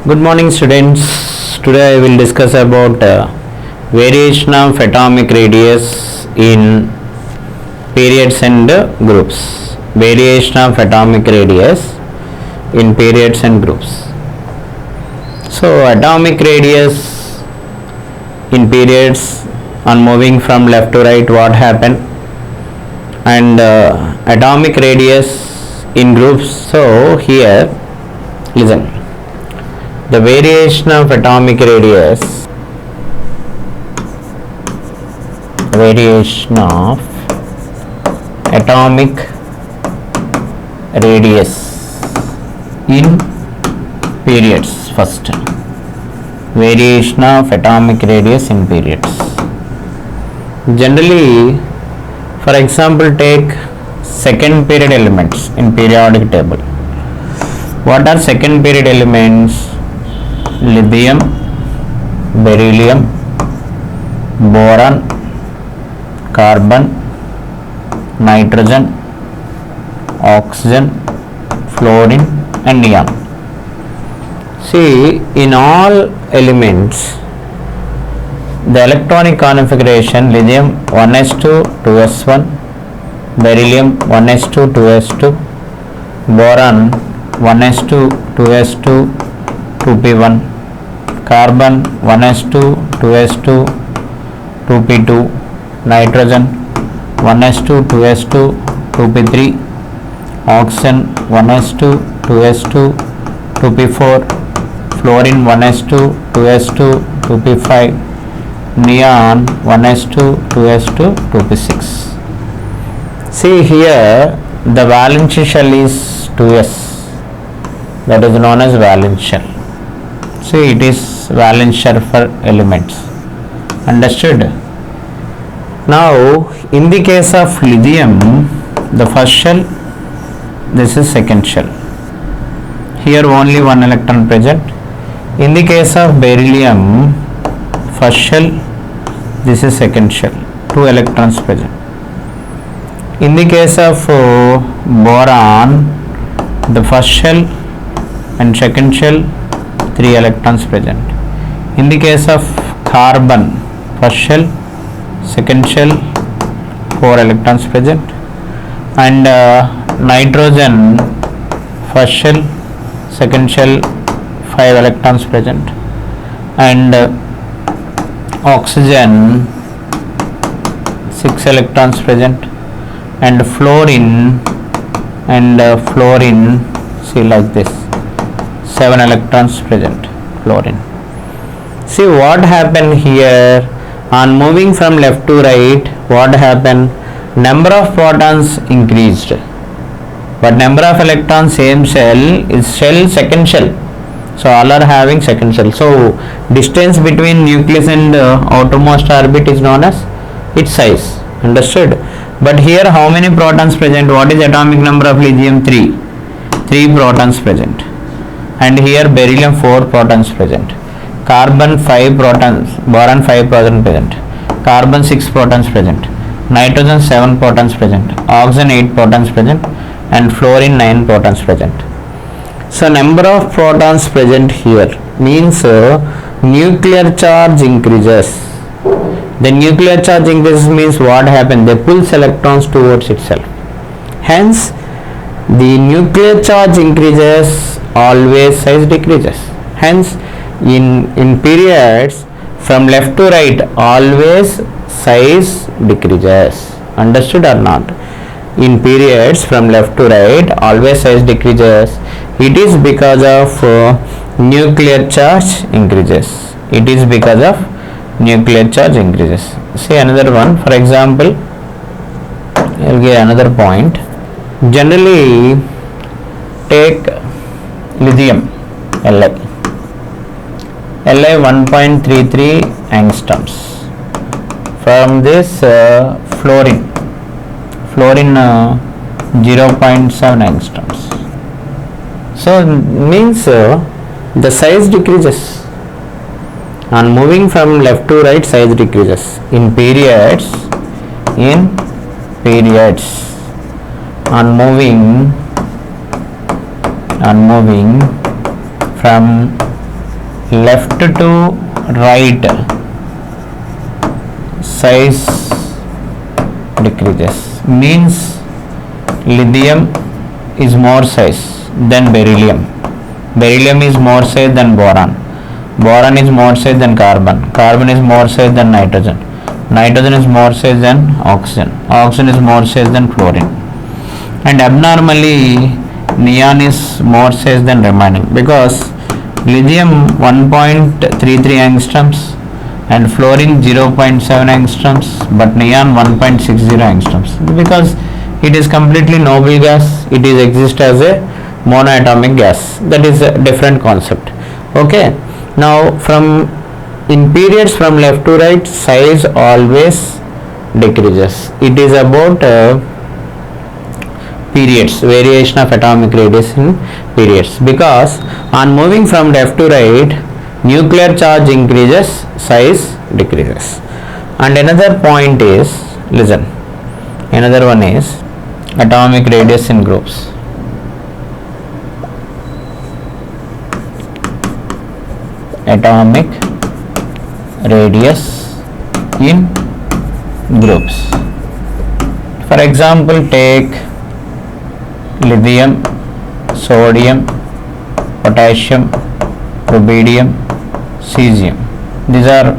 Good morning students. Today I will discuss about variation of atomic radius in periods and groups. Variation of atomic radius in periods and groups. So atomic radius in periods on moving from left to right, what happened, and atomic radius in groups. So here listen. The variation of atomic radius in periods. First, variation of atomic radius in periods. Generally, for example, take second period elements in periodic table. What are second period elements? Lithium, beryllium, boron, carbon, nitrogen, oxygen, fluorine and neon. See, in all elements, the electronic configuration: lithium 1s2 2s1, beryllium 1s2 2s2, boron 1s2 2s2 2p1, carbon 1s2 2s2 2p2, nitrogen 1s2 2s2 2p3, oxygen 1s2 2s2 2p4, fluorine 1s2 2s2 2p5, neon 1s2 2s2 2p6. See here, the valence shell is 2s, that is known as valence shell. See, it is valence shell for elements. Understood? Now, in the case of lithium, the first shell, this is second shell. Here only one electron present. In the case of beryllium, first shell, this is second shell, two electrons present. In the case of boron, the first shell and second shell, 3 electrons present. In the case of carbon, first shell, second shell, 4 electrons present. And nitrogen, first shell, second shell, 5 electrons present. And oxygen, 6 electrons present. And fluorine, see like this, 7 electrons present, fluorine. See what happened here, on moving from left to right, what happened? Number of protons increased, but number of electrons, same shell, is shell, second shell. So all are having second shell. So distance between nucleus and outermost orbit is known as its size. Understood? But here how many protons present? What is atomic number of lithium? 3 protons present. And here beryllium 4 protons present, carbon 5 protons, boron 5 protons present, carbon 6 protons present, nitrogen 7 protons present, oxygen 8 protons present, and fluorine 9 protons present. So number of protons present here means nuclear charge increases. The nuclear charge increases means what happens? They pull electrons towards itself. Hence, the nuclear charge increases, always size decreases. Hence, in periods from left to right, always size decreases. Understood or not? In periods from left to right, always size decreases. It is because of nuclear charge increases. It is because of nuclear charge increases. See another one. For example, I will give another point. Generally, take lithium, Li 1.33 angstroms. From this fluorine 0.7 angstroms. So means the size decreases. On moving from left to right, size decreases. In periods, on moving from left to right size decreases, means lithium is more size than beryllium. Beryllium is more size than boron. Boron is more size than carbon. Carbon is more size than nitrogen. Nitrogen is more size than oxygen. Oxygen is more size than fluorine. And abnormally, neon is more size than remaining, because lithium 1.33 angstroms and fluorine 0.7 angstroms, but neon 1.60 angstroms, because it is completely noble gas. It is exist as a monoatomic gas. That is a different concept. Okay, now from in periods from left to right, size always decreases. It is about periods, variation of atomic radius in periods, because on moving from left to right, nuclear charge increases, size decreases. And another point is, listen, another one is atomic radius in groups. Atomic radius in groups. For example, take lithium, sodium, potassium, rubidium, cesium. These are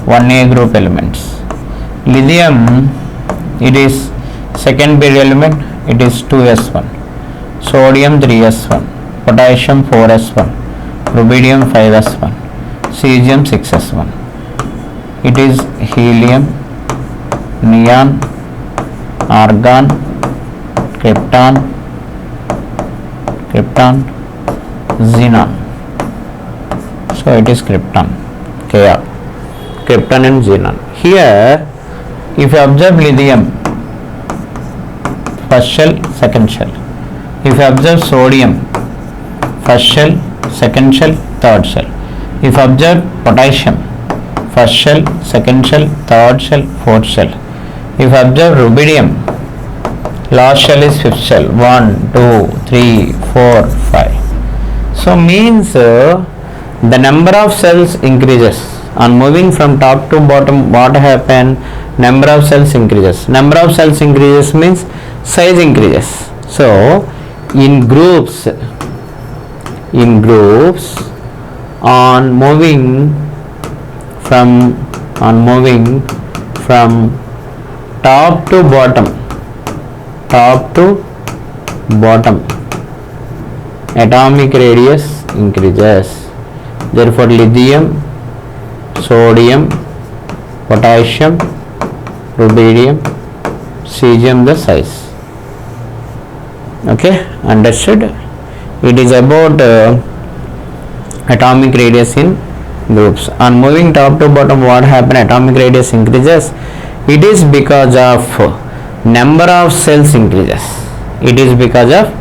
1A group elements. Lithium, it is second period element, it is 2s1. Sodium 3s1, potassium 4s1, rubidium 5s1, cesium 6s1. It is helium, neon, argon, krypton, xenon. So it is krypton, Kr, krypton and xenon. Here, if you observe lithium, first shell, second shell. If you observe sodium, first shell, second shell, third shell. If you observe potassium, first shell, second shell, third shell, fourth shell. If you observe rubidium, last shell is fifth shell, 1, 2, 3, 4, 5. So means the number of cells increases. On moving from top to bottom, what happen? Number of cells increases. Number of cells increases means size increases. So in groups, on moving from top to bottom, atomic radius increases. Therefore lithium, sodium, potassium, rubidium, cesium the size. Okay, understood? It is about atomic radius in groups. On moving top to bottom, what happen? Atomic radius increases. It is because of number of cells increases. It is because of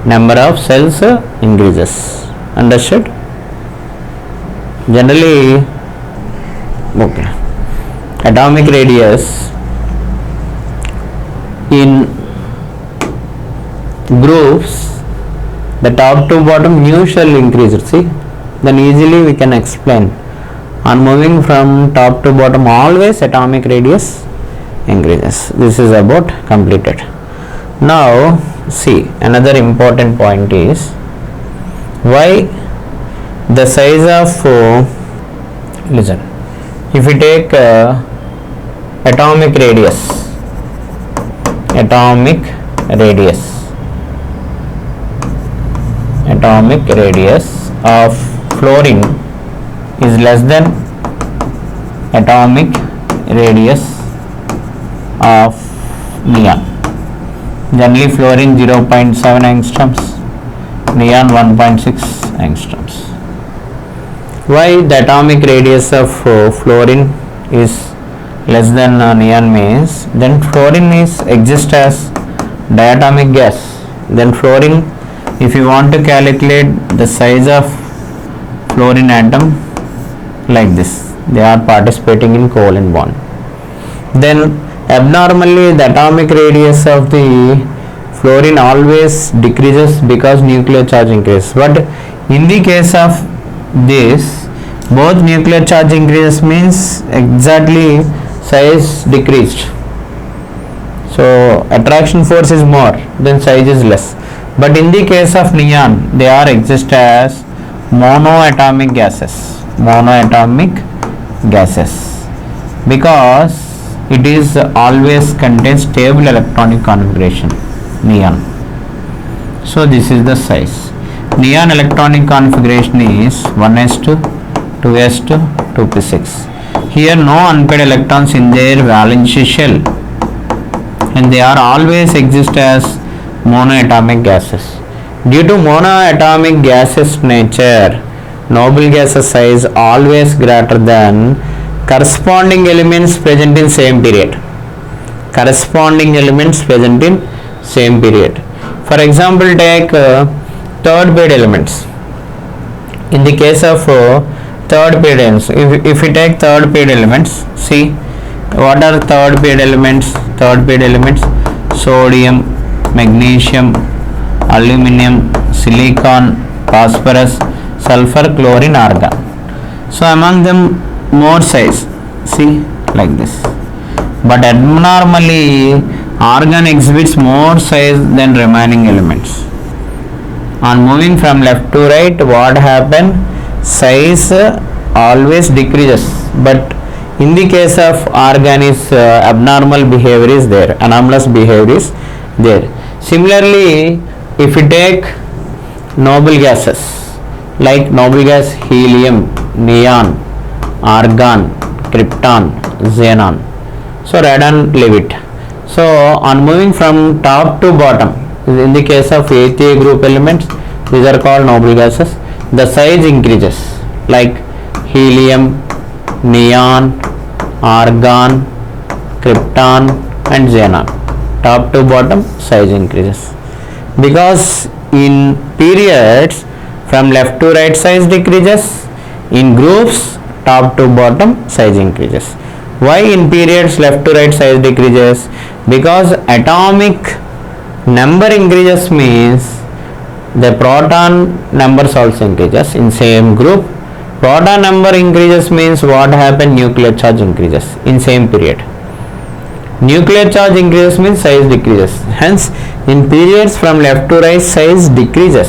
number of cells increases. Understood? Generally, okay, atomic radius in groups, the top to bottom mu shall increase. See, then easily we can explain. On moving from top to bottom, always atomic radius increases. This is about completed. Now see, another important point is why the size of listen, if we take atomic radius of fluorine is less than atomic radius of neon. Generally fluorine 0.7 angstroms, neon 1.6 angstroms. Why the atomic radius of fluorine is less than neon means, then fluorine is exist as diatomic gas. Then fluorine, if you want to calculate the size of fluorine atom, like this, they are participating in covalent bond. Then abnormally the atomic radius of the fluorine always decreases because nuclear charge increases. But in the case of this, Both nuclear charge increases means exactly size decreased. So attraction force is more, then size is less. But in the case of neon, they are exist as monoatomic gases. Monoatomic gases, because it is always contains stable electronic configuration, neon. So this is the size. Neon electronic configuration is 1s2, 2s2, 2p6. Here no unpaired electrons in their valence shell, and they are always exist as monoatomic gases. Due to monoatomic gases nature, noble gases size always greater than corresponding elements present in same period. Corresponding elements present in same period. For example, take third period elements. In the case of third period elements, if we take third period elements, see what are third period elements? Third period elements: sodium, magnesium, aluminum, silicon, phosphorus, sulfur, chlorine, argon. So among them more size, see like this. But abnormally argon exhibits more size than remaining elements. On moving from left to right, what happen? Size always decreases, but in the case of argon is abnormal behavior is there, anomalous behavior is there. Similarly, if we take noble gases like noble gas helium, neon, argon, krypton, xenon, so radon, leave it. So on moving from top to bottom, in the case of 8th A group elements, these are called noble gases, the size increases like helium, neon, argon, krypton and xenon. Top to bottom size increases, because in periods from left to right size decreases, in groups top to bottom size increases. Why in periods left to right size decreases? Because atomic number increases means the proton numbers also increases in same group. Proton number increases means what happen? Nuclear charge increases in same period. Nuclear charge increases means size decreases. Hence in periods from left to right size decreases.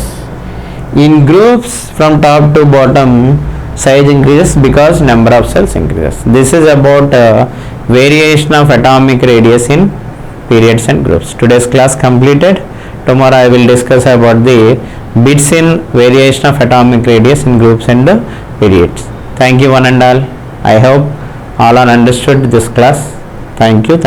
In groups from top to bottom size increases because number of cells increases. This is about variation of atomic radius in periods and groups. Today's class completed. Tomorrow I will discuss about the bits in variation of atomic radius in groups and periods. Thank you one and all. I hope all are understood this class. Thank you.